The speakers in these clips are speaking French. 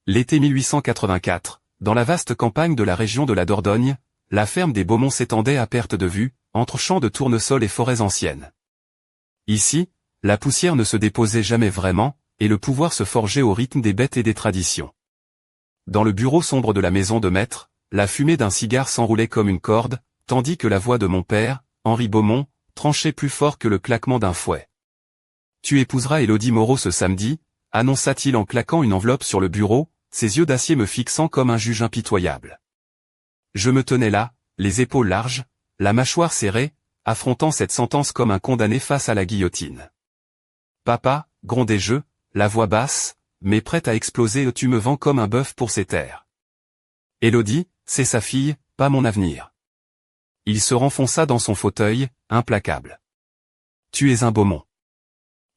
L'été 1884, dans la vaste campagne de la région de la Dordogne, la ferme des Beaumont s'étendait à perte de vue, entre champs de tournesol et forêts anciennes. Ici, la poussière ne se déposait jamais vraiment, et le pouvoir se forgeait au rythme des bêtes et des traditions. Dans le bureau sombre de la maison de maître, la fumée d'un cigare s'enroulait comme une corde, tandis que la voix de mon père, Henri Beaumont, tranchait plus fort que le claquement d'un fouet. « Tu épouseras Élodie Moreau ce samedi », annonça-t-il en claquant une enveloppe sur le bureau, ses yeux d'acier me fixant comme un juge impitoyable. Je me tenais là, les épaules larges, la mâchoire serrée, affrontant cette sentence comme un condamné face à la guillotine. « Papa », grondai-je, la voix basse, mais prête à exploser, tu me vends comme un bœuf pour ses terres. Élodie, c'est sa fille, pas mon avenir. Il se renfonça dans son fauteuil, implacable. Tu es un Beaumont.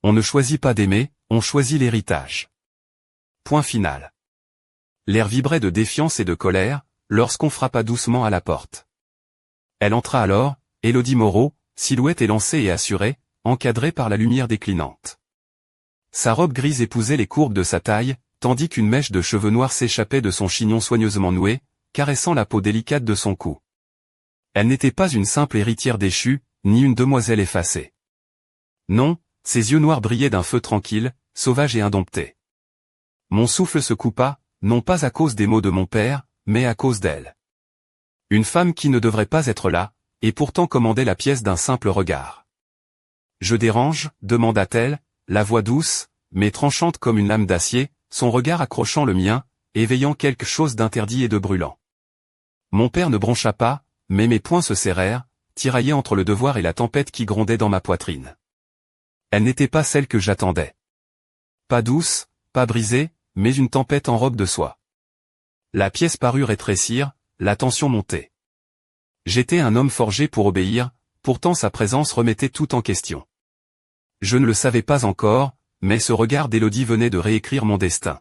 On ne choisit pas d'aimer, on choisit l'héritage. Point final. L'air vibrait de défiance et de colère, lorsqu'on frappa doucement à la porte. Elle entra alors, Élodie Moreau, silhouette élancée et assurée, encadrée par la lumière déclinante. Sa robe grise épousait les courbes de sa taille, tandis qu'une mèche de cheveux noirs s'échappait de son chignon soigneusement noué, caressant la peau délicate de son cou. Elle n'était pas une simple héritière déchue, ni une demoiselle effacée. Non, ses yeux noirs brillaient d'un feu tranquille, sauvage et indompté. Mon souffle se coupa, non pas à cause des mots de mon père, mais à cause d'elle. Une femme qui ne devrait pas être là, et pourtant commandait la pièce d'un simple regard. « Je dérange ?» demanda-t-elle, la voix douce, mais tranchante comme une lame d'acier, son regard accrochant le mien, éveillant quelque chose d'interdit et de brûlant. Mon père ne broncha pas, mais mes poings se serrèrent, tiraillés entre le devoir et la tempête qui grondait dans ma poitrine. Elle n'était pas celle que j'attendais. Pas douce, pas brisée, mais une tempête en robe de soie. La pièce parut rétrécir, la tension montait. J'étais un homme forgé pour obéir, pourtant sa présence remettait tout en question. Je ne le savais pas encore, mais ce regard d'Élodie venait de réécrire mon destin.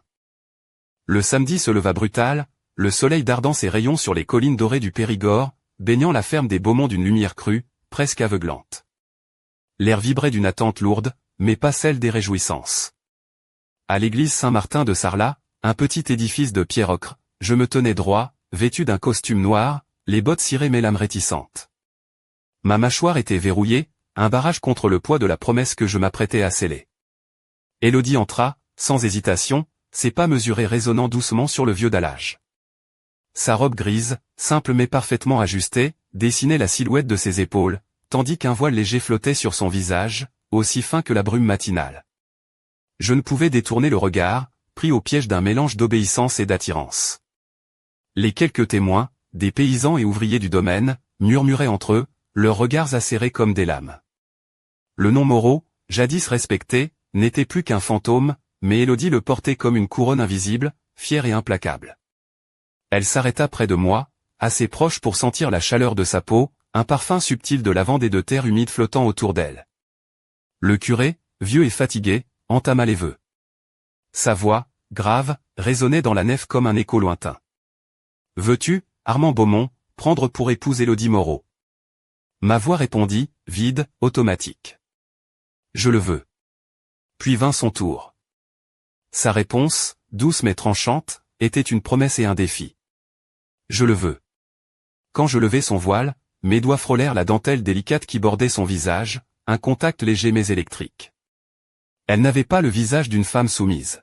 Le samedi se leva brutal, le soleil dardant ses rayons sur les collines dorées du Périgord, baignant la ferme des Beaumont d'une lumière crue, presque aveuglante. L'air vibrait d'une attente lourde, mais pas celle des réjouissances. À l'église Saint-Martin de Sarlat, un petit édifice de pierre ocre, je me tenais droit, vêtu d'un costume noir, les bottes cirées mes lames réticentes. Ma mâchoire était verrouillée, un barrage contre le poids de la promesse que je m'apprêtais à sceller. Élodie entra, sans hésitation, ses pas mesurés résonnant doucement sur le vieux dallage. Sa robe grise, simple mais parfaitement ajustée, dessinait la silhouette de ses épaules, tandis qu'un voile léger flottait sur son visage, aussi fin que la brume matinale. Je ne pouvais détourner le regard, pris au piège d'un mélange d'obéissance et d'attirance. Les quelques témoins, des paysans et ouvriers du domaine, murmuraient entre eux, leurs regards acérés comme des lames. Le nom Moreau, jadis respecté, n'était plus qu'un fantôme, mais Élodie le portait comme une couronne invisible, fière et implacable. Elle s'arrêta près de moi, assez proche pour sentir la chaleur de sa peau, un parfum subtil de lavande et de terre humide flottant autour d'elle. Le curé, vieux et fatigué, entama les vœux. Sa voix, grave, résonnait dans la nef comme un écho lointain. « Veux-tu, Armand Beaumont, prendre pour épouse Élodie Moreau ?» Ma voix répondit, vide, automatique. « Je le veux. » Puis vint son tour. Sa réponse, douce mais tranchante, était une promesse et un défi. « Je le veux. » Quand je levai son voile, mes doigts frôlèrent la dentelle délicate qui bordait son visage, un contact léger mais électrique. Elle n'avait pas le visage d'une femme soumise.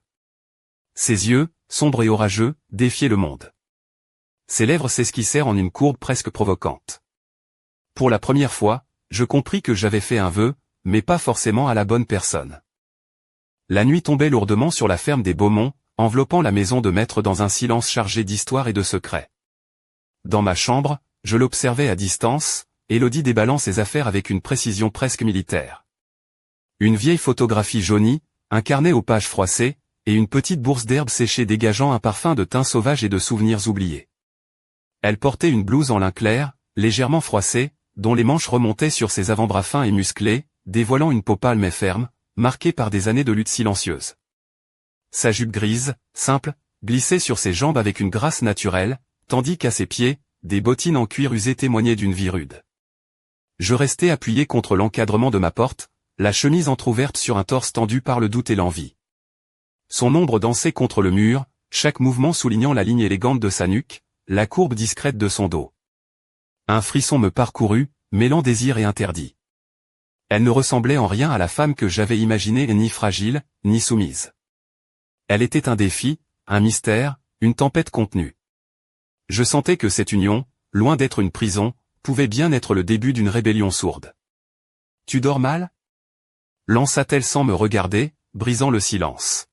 Ses yeux, sombres et orageux, défiaient le monde. Ses lèvres s'esquissèrent en une courbe presque provocante. Pour la première fois, je compris que j'avais fait un vœu, mais pas forcément à la bonne personne. La nuit tombait lourdement sur la ferme des Beaumont, enveloppant la maison de maître dans un silence chargé d'histoire et de secrets. Dans ma chambre, je l'observais à distance, Élodie déballant ses affaires avec une précision presque militaire. Une vieille photographie jaunie, un carnet aux pages froissées, et une petite bourse d'herbes séchées dégageant un parfum de thym sauvage et de souvenirs oubliés. Elle portait une blouse en lin clair, légèrement froissée, dont les manches remontaient sur ses avant-bras fins et musclés, dévoilant une peau pâle mais ferme, marquée par des années de lutte silencieuse. Sa jupe grise, simple, glissait sur ses jambes avec une grâce naturelle, tandis qu'à ses pieds, des bottines en cuir usé témoignaient d'une vie rude. Je restais appuyé contre l'encadrement de ma porte, la chemise entr'ouverte sur un torse tendu par le doute et l'envie. Son ombre dansait contre le mur, chaque mouvement soulignant la ligne élégante de sa nuque, la courbe discrète de son dos. Un frisson me parcourut, mêlant désir et interdit. Elle ne ressemblait en rien à la femme que j'avais imaginée, ni fragile, ni soumise. Elle était un défi, un mystère, une tempête contenue. Je sentais que cette union, loin d'être une prison, pouvait bien être le début d'une rébellion sourde. « Tu dors mal » lança-t-elle sans me regarder, brisant le silence.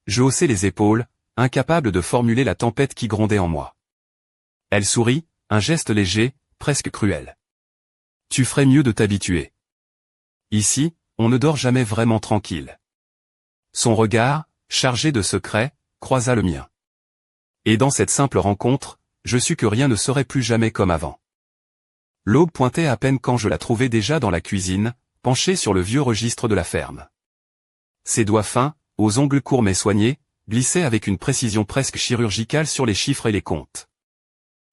Je haussai les épaules, incapable de formuler la tempête qui grondait en moi. Elle sourit, un geste léger, presque cruel. « Tu ferais mieux de t'habituer. Ici, on ne dort jamais vraiment tranquille. » Son regard, chargé de secrets, croisa le mien. Et dans cette simple rencontre, je sus que rien ne serait plus jamais comme avant. L'aube pointait à peine quand je la trouvai déjà dans la cuisine, penchée sur le vieux registre de la ferme. Ses doigts fins, aux ongles courts mais soignés, glissaient avec une précision presque chirurgicale sur les chiffres et les comptes.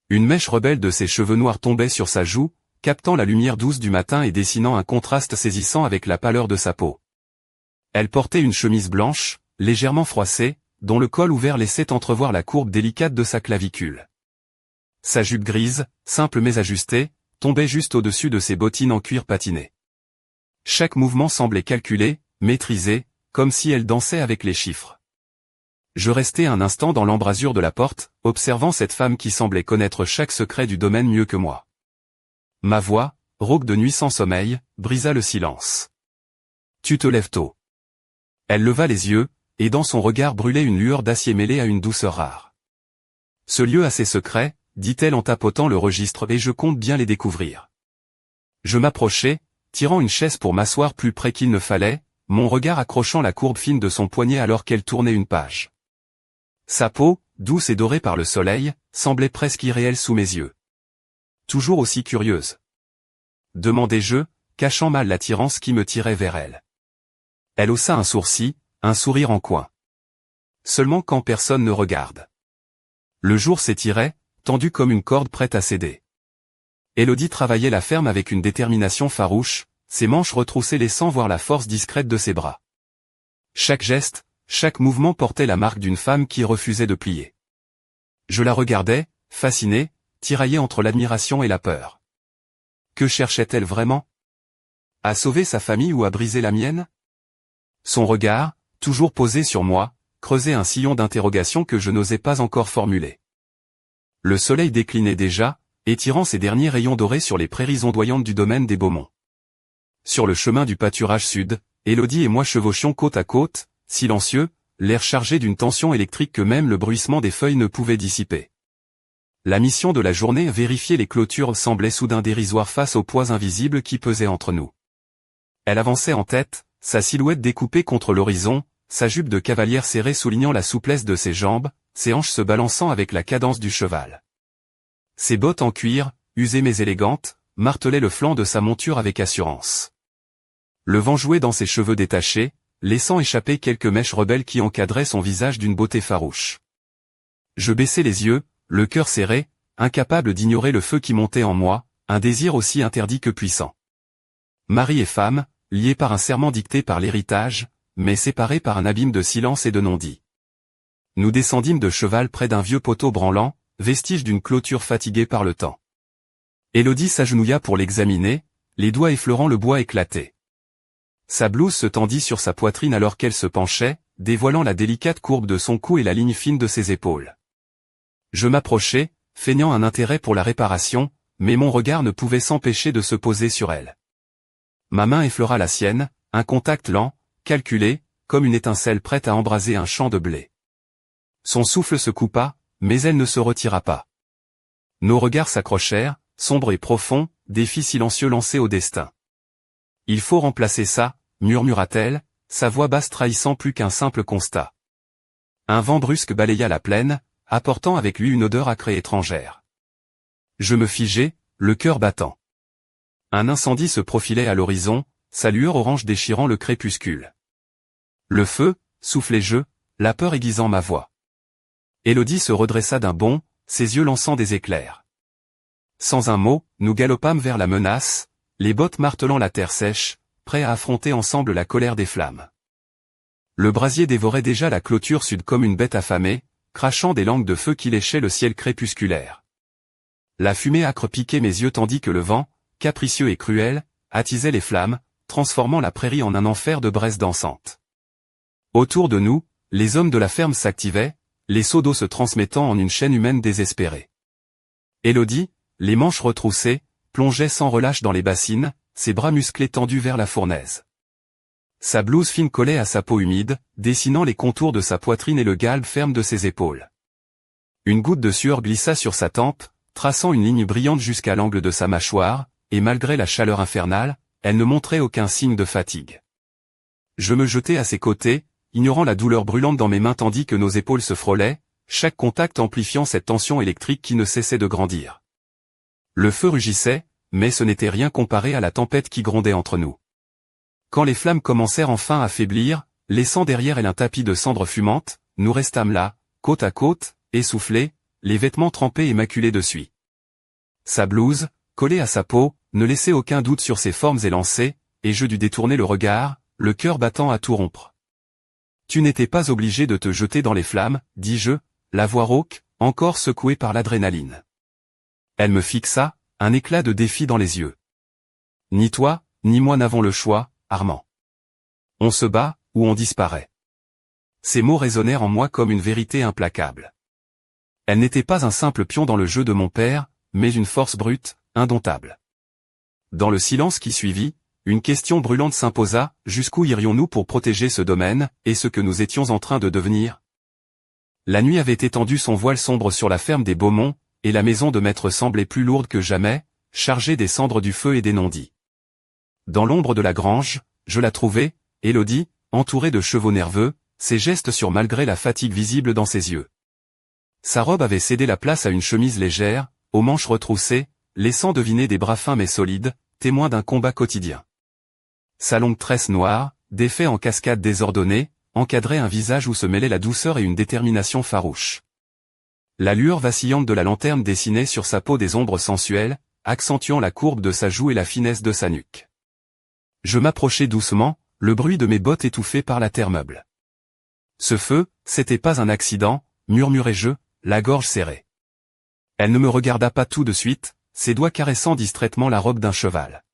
Une mèche rebelle de ses cheveux noirs tombait sur sa joue, captant la lumière douce du matin et dessinant un contraste saisissant avec la pâleur de sa peau. Elle portait une chemise blanche, légèrement froissée, dont le col ouvert laissait entrevoir la courbe délicate de sa clavicule. Sa jupe grise, simple mais ajustée, tombait juste au-dessus de ses bottines en cuir patiné. Chaque mouvement semblait calculé, maîtrisé, comme si elle dansait avec les chiffres. Je restai un instant dans l'embrasure de la porte, observant cette femme qui semblait connaître chaque secret du domaine mieux que moi. Ma voix, rauque de nuit sans sommeil, brisa le silence. « Tu te lèves tôt. » Elle leva les yeux, et dans son regard brûlait une lueur d'acier mêlée à une douceur rare. « Ce lieu a ses secrets, » dit-elle en tapotant le registre, et je compte bien les découvrir. Je m'approchai, tirant une chaise pour m'asseoir plus près qu'il ne fallait, mon regard accrochant la courbe fine de son poignet alors qu'elle tournait une page. Sa peau, douce et dorée par le soleil, semblait presque irréelle sous mes yeux. Toujours aussi curieuse. Demandai-je, cachant mal l'attirance qui me tirait vers elle. Elle haussa un sourcil, un sourire en coin. Seulement quand personne ne regarde. Le jour s'étirait, tendu comme une corde prête à céder. Élodie travaillait la ferme avec une détermination farouche, ses manches retroussées laissant voir la force discrète de ses bras. Chaque geste, chaque mouvement portait la marque d'une femme qui refusait de plier. Je la regardais, fasciné, tiraillé entre l'admiration et la peur. Que cherchait-elle vraiment? À sauver sa famille ou à briser la mienne? Son regard, toujours posé sur moi, creusait un sillon d'interrogation que je n'osais pas encore formuler. Le soleil déclinait déjà, étirant ses derniers rayons dorés sur les prairies ondoyantes du domaine des Beaumont. Sur le chemin du pâturage sud, Élodie et moi chevauchions côte à côte, silencieux, l'air chargé d'une tension électrique que même le bruissement des feuilles ne pouvait dissiper. La mission de la journée, vérifier les clôtures, semblait soudain dérisoire face au poids invisible qui pesait entre nous. Elle avançait en tête, sa silhouette découpée contre l'horizon, sa jupe de cavalière serrée soulignant la souplesse de ses jambes, ses hanches se balançant avec la cadence du cheval. Ses bottes en cuir, usées mais élégantes, martelaient le flanc de sa monture avec assurance. Le vent jouait dans ses cheveux détachés, laissant échapper quelques mèches rebelles qui encadraient son visage d'une beauté farouche. Je baissai les yeux, le cœur serré, incapable d'ignorer le feu qui montait en moi, un désir aussi interdit que puissant. Mari et femme, liés par un serment dicté par l'héritage, mais séparés par un abîme de silence et de non-dit. Nous descendîmes de cheval près d'un vieux poteau branlant, vestige d'une clôture fatiguée par le temps. Élodie s'agenouilla pour l'examiner, les doigts effleurant le bois éclaté. Sa blouse se tendit sur sa poitrine alors qu'elle se penchait, dévoilant la délicate courbe de son cou et la ligne fine de ses épaules. Je m'approchai, feignant un intérêt pour la réparation, mais mon regard ne pouvait s'empêcher de se poser sur elle. Ma main effleura la sienne, un contact lent, calculé, comme une étincelle prête à embraser un champ de blé. Son souffle se coupa, mais elle ne se retira pas. Nos regards s'accrochèrent, sombres et profonds, défis silencieux lancés au destin. « Il faut remplacer ça », murmura-t-elle, sa voix basse trahissant plus qu'un simple constat. Un vent brusque balaya la plaine, apportant avec lui une odeur âcre et étrangère. Je me figeai, le cœur battant. Un incendie se profilait à l'horizon, sa lueur orange déchirant le crépuscule. Le feu, soufflai-je, la peur aiguisant ma voix. Élodie se redressa d'un bond, ses yeux lançant des éclairs. Sans un mot, nous galopâmes vers la menace, les bottes martelant la terre sèche, prêts à affronter ensemble la colère des flammes. Le brasier dévorait déjà la clôture sud comme une bête affamée, crachant des langues de feu qui léchaient le ciel crépusculaire. La fumée âcre piquait mes yeux tandis que le vent, capricieux et cruel, attisait les flammes, transformant la prairie en un enfer de braises dansantes. Autour de nous, les hommes de la ferme s'activaient, les seaux d'eau se transmettant en une chaîne humaine désespérée. Élodie, les manches retroussées, plongeait sans relâche dans les bassines, ses bras musclés tendus vers la fournaise. Sa blouse fine collait à sa peau humide, dessinant les contours de sa poitrine et le galbe ferme de ses épaules. Une goutte de sueur glissa sur sa tempe, traçant une ligne brillante jusqu'à l'angle de sa mâchoire, et malgré la chaleur infernale, elle ne montrait aucun signe de fatigue. Je me jetai à ses côtés, ignorant la douleur brûlante dans mes mains tandis que nos épaules se frôlaient, chaque contact amplifiant cette tension électrique qui ne cessait de grandir. Le feu rugissait, mais ce n'était rien comparé à la tempête qui grondait entre nous. Quand les flammes commencèrent enfin à faiblir, laissant derrière elles un tapis de cendres fumantes, nous restâmes là, côte à côte, essoufflés, les vêtements trempés et maculés de suie. Sa blouse, collée à sa peau, ne laissait aucun doute sur ses formes élancées, et je dus détourner le regard, le cœur battant à tout rompre. « Tu n'étais pas obligé de te jeter dans les flammes, dis-je, la voix rauque, encore secouée par l'adrénaline. Elle me fixa, un éclat de défi dans les yeux. « Ni toi, ni moi n'avons le choix, Armand. On se bat, ou on disparaît. » Ces mots résonnèrent en moi comme une vérité implacable. Elle n'était pas un simple pion dans le jeu de mon père, mais une force brute, indomptable. Dans le silence qui suivit, une question brûlante s'imposa, jusqu'où irions-nous pour protéger ce domaine, et ce que nous étions en train de devenir? La nuit avait étendu son voile sombre sur la ferme des Beaumont, et la maison de maître semblait plus lourde que jamais, chargée des cendres du feu et des non-dits. Dans l'ombre de la grange, je la trouvai, Élodie, entourée de chevaux nerveux, ses gestes sûrs malgré la fatigue visible dans ses yeux. Sa robe avait cédé la place à une chemise légère, aux manches retroussées, laissant deviner des bras fins mais solides, témoins d'un combat quotidien. Sa longue tresse noire, défait en cascade désordonnée, encadrait un visage où se mêlaient la douceur et une détermination farouche. La lueur vacillante de la lanterne dessinait sur sa peau des ombres sensuelles, accentuant la courbe de sa joue et la finesse de sa nuque. Je m'approchai doucement, le bruit de mes bottes étouffé par la terre meuble. Ce feu, c'était pas un accident, murmurai-je, la gorge serrée. Elle ne me regarda pas tout de suite, ses doigts caressant distraitement la robe d'un cheval.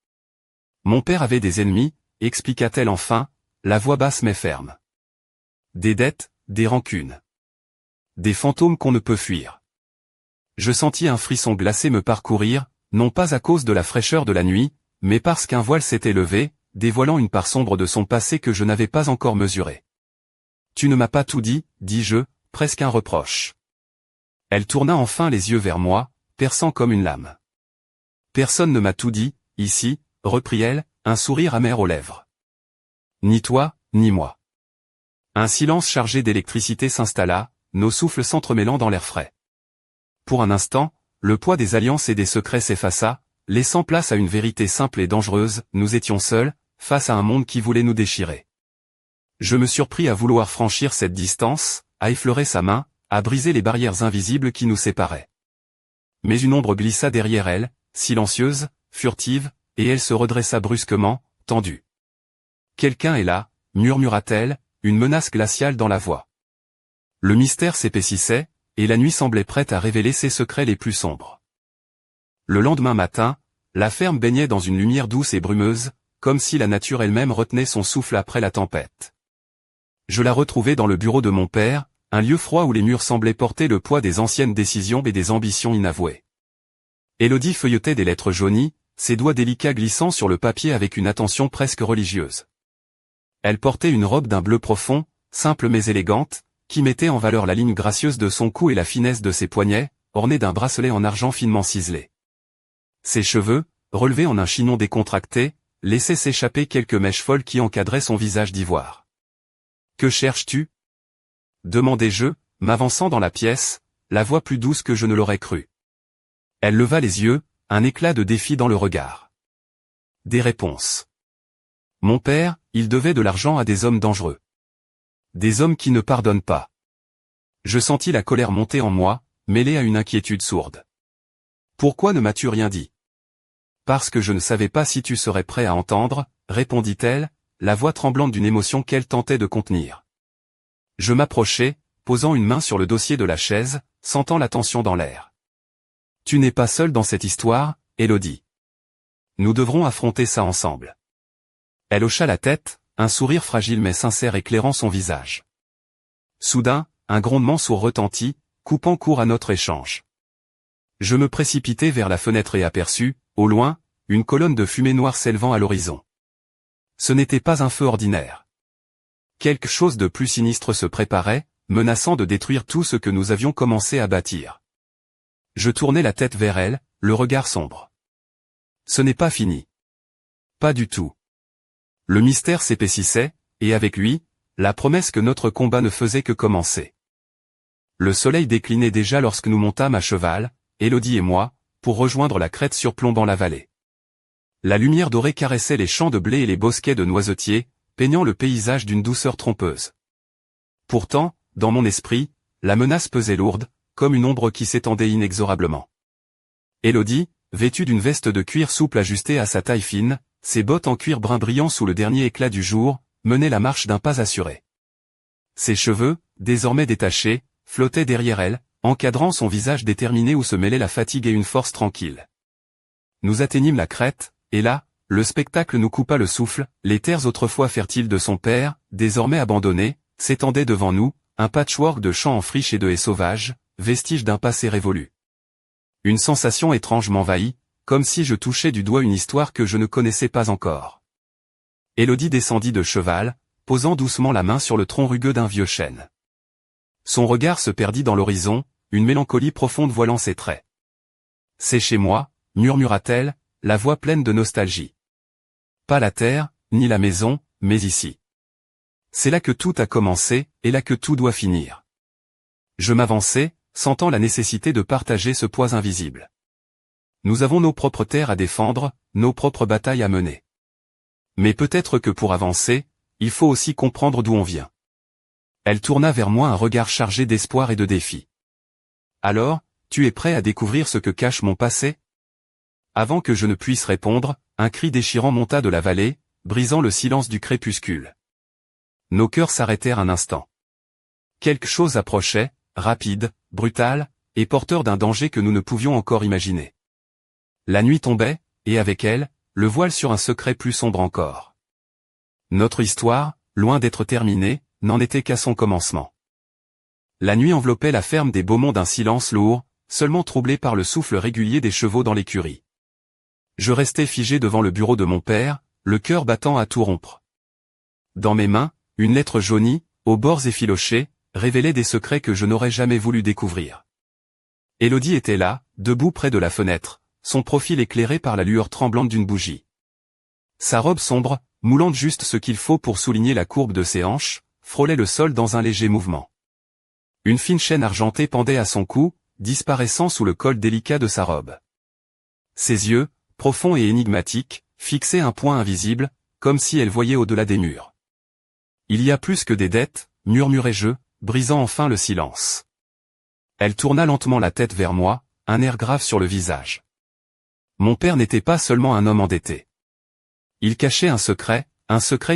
Mon père avait des ennemis, expliqua-t-elle enfin, la voix basse mais ferme. Des dettes, des rancunes. Des fantômes qu'on ne peut fuir. Je sentis un frisson glacé me parcourir, non pas à cause de la fraîcheur de la nuit, mais parce qu'un voile s'était levé, dévoilant une part sombre de son passé que je n'avais pas encore mesurée. Tu ne m'as pas tout dit, dis-je, presque un reproche. Elle tourna enfin les yeux vers moi, perçant comme une lame. Personne ne m'a tout dit, ici, reprit-elle, un sourire amer aux lèvres. Ni toi, ni moi. Un silence chargé d'électricité s'installa, nos souffles s'entremêlant dans l'air frais. Pour un instant, le poids des alliances et des secrets s'effaça, laissant place à une vérité simple et dangereuse, nous étions seuls, face à un monde qui voulait nous déchirer. Je me surpris à vouloir franchir cette distance, à effleurer sa main, à briser les barrières invisibles qui nous séparaient. Mais une ombre glissa derrière elle, silencieuse, furtive, et elle se redressa brusquement, tendue. Quelqu'un est là, murmura-t-elle, une menace glaciale dans la voix. Le mystère s'épaississait, et la nuit semblait prête à révéler ses secrets les plus sombres. Le lendemain matin, la ferme baignait dans une lumière douce et brumeuse, comme si la nature elle-même retenait son souffle après la tempête. Je la retrouvai dans le bureau de mon père, un lieu froid où les murs semblaient porter le poids des anciennes décisions et des ambitions inavouées. Élodie feuilletait des lettres jaunies, ses doigts délicats glissant sur le papier avec une attention presque religieuse. Elle portait une robe d'un bleu profond, simple mais élégante, qui mettait en valeur la ligne gracieuse de son cou et la finesse de ses poignets, ornée d'un bracelet en argent finement ciselé. Ses cheveux, relevés en un chignon décontracté, laissaient s'échapper quelques mèches folles qui encadraient son visage d'ivoire. « Que cherches-tu » demandai-je, m'avançant dans la pièce, la voix plus douce que je ne l'aurais cru. Elle leva les yeux, un éclat de défi dans le regard. Des réponses. Mon père, il devait de l'argent à des hommes dangereux. Des hommes qui ne pardonnent pas. Je sentis la colère monter en moi, mêlée à une inquiétude sourde. Pourquoi ne m'as-tu rien dit? Parce que je ne savais pas si tu serais prêt à entendre, répondit-elle, la voix tremblante d'une émotion qu'elle tentait de contenir. Je m'approchai, posant une main sur le dossier de la chaise, sentant la tension dans l'air. Tu n'es pas seule dans cette histoire, Élodie. Nous devrons affronter ça ensemble. Elle hocha la tête, un sourire fragile mais sincère éclairant son visage. Soudain, un grondement sourd retentit, coupant court à notre échange. Je me précipitai vers la fenêtre et aperçus, au loin, une colonne de fumée noire s'élevant à l'horizon. Ce n'était pas un feu ordinaire. Quelque chose de plus sinistre se préparait, menaçant de détruire tout ce que nous avions commencé à bâtir. Je tournai la tête vers elle, le regard sombre. Ce n'est pas fini. Pas du tout. Le mystère s'épaississait, et avec lui, la promesse que notre combat ne faisait que commencer. Le soleil déclinait déjà lorsque nous montâmes à cheval, Élodie et moi, pour rejoindre la crête surplombant la vallée. La lumière dorée caressait les champs de blé et les bosquets de noisetiers, peignant le paysage d'une douceur trompeuse. Pourtant, dans mon esprit, la menace pesait lourde, comme une ombre qui s'étendait inexorablement. Élodie, vêtue d'une veste de cuir souple ajustée à sa taille fine, ses bottes en cuir brun brillant sous le dernier éclat du jour, menait la marche d'un pas assuré. Ses cheveux, désormais détachés, flottaient derrière elle, encadrant son visage déterminé où se mêlaient la fatigue et une force tranquille. Nous atteignîmes la crête, et là, le spectacle nous coupa le souffle, les terres autrefois fertiles de son père, désormais abandonnées, s'étendaient devant nous, un patchwork de champs en friche et de haies sauvages, vestige d'un passé révolu. Une sensation étrange m'envahit, comme si je touchais du doigt une histoire que je ne connaissais pas encore. Élodie descendit de cheval, posant doucement la main sur le tronc rugueux d'un vieux chêne. Son regard se perdit dans l'horizon, une mélancolie profonde voilant ses traits. « C'est chez moi », murmura-t-elle, la voix pleine de nostalgie. « Pas la terre, ni la maison, mais ici. C'est là que tout a commencé, et là que tout doit finir. » Je m'avançai, sentant la nécessité de partager ce poids invisible. Nous avons nos propres terres à défendre, nos propres batailles à mener. Mais peut-être que pour avancer, il faut aussi comprendre d'où on vient. Elle tourna vers moi un regard chargé d'espoir et de défi. Alors, tu es prêt à découvrir ce que cache mon passé? Avant que je ne puisse répondre, un cri déchirant monta de la vallée, brisant le silence du crépuscule. Nos cœurs s'arrêtèrent un instant. Quelque chose approchait, rapide, brutal, et porteur d'un danger que nous ne pouvions encore imaginer. La nuit tombait, et avec elle, le voile sur un secret plus sombre encore. Notre histoire, loin d'être terminée, n'en était qu'à son commencement. La nuit enveloppait la ferme des Beaumont d'un silence lourd, seulement troublé par le souffle régulier des chevaux dans l'écurie. Je restais figé devant le bureau de mon père, le cœur battant à tout rompre. Dans mes mains, une lettre jaunie, aux bords effilochés, révélait des secrets que je n'aurais jamais voulu découvrir. Élodie était là, debout près de la fenêtre, son profil éclairé par la lueur tremblante d'une bougie. Sa robe sombre, moulante juste ce qu'il faut pour souligner la courbe de ses hanches, frôlait le sol dans un léger mouvement. Une fine chaîne argentée pendait à son cou, disparaissant sous le col délicat de sa robe. Ses yeux, profonds et énigmatiques, fixaient un point invisible, comme si elle voyait au-delà des murs. Il y a plus que des dettes, murmurai-je, brisant enfin le silence. Elle tourna lentement la tête vers moi, un air grave sur le visage. Mon père n'était pas seulement un homme endetté. Il cachait un secret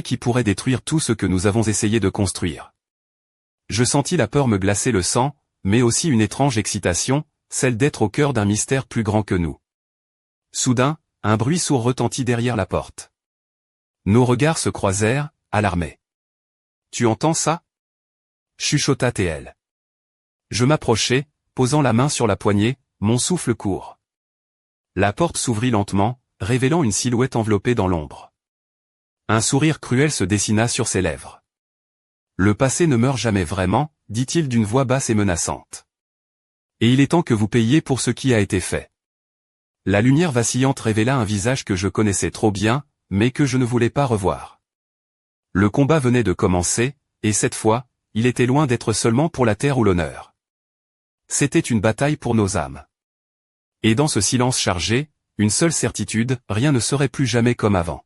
qui pourrait détruire tout ce que nous avons essayé de construire. Je sentis la peur me glacer le sang, mais aussi une étrange excitation, celle d'être au cœur d'un mystère plus grand que nous. Soudain, un bruit sourd retentit derrière la porte. Nos regards se croisèrent, alarmés. « Tu entends ça » chuchota TL. Je m'approchai, posant la main sur la poignée, mon souffle court. La porte s'ouvrit lentement, révélant une silhouette enveloppée dans l'ombre. Un sourire cruel se dessina sur ses lèvres. « Le passé ne meurt jamais vraiment, dit-il d'une voix basse et menaçante. Et il est temps que vous payiez pour ce qui a été fait. » La lumière vacillante révéla un visage que je connaissais trop bien, mais que je ne voulais pas revoir. Le combat venait de commencer, et cette fois, il était loin d'être seulement pour la terre ou l'honneur. C'était une bataille pour nos âmes. Et dans ce silence chargé, une seule certitude, rien ne serait plus jamais comme avant.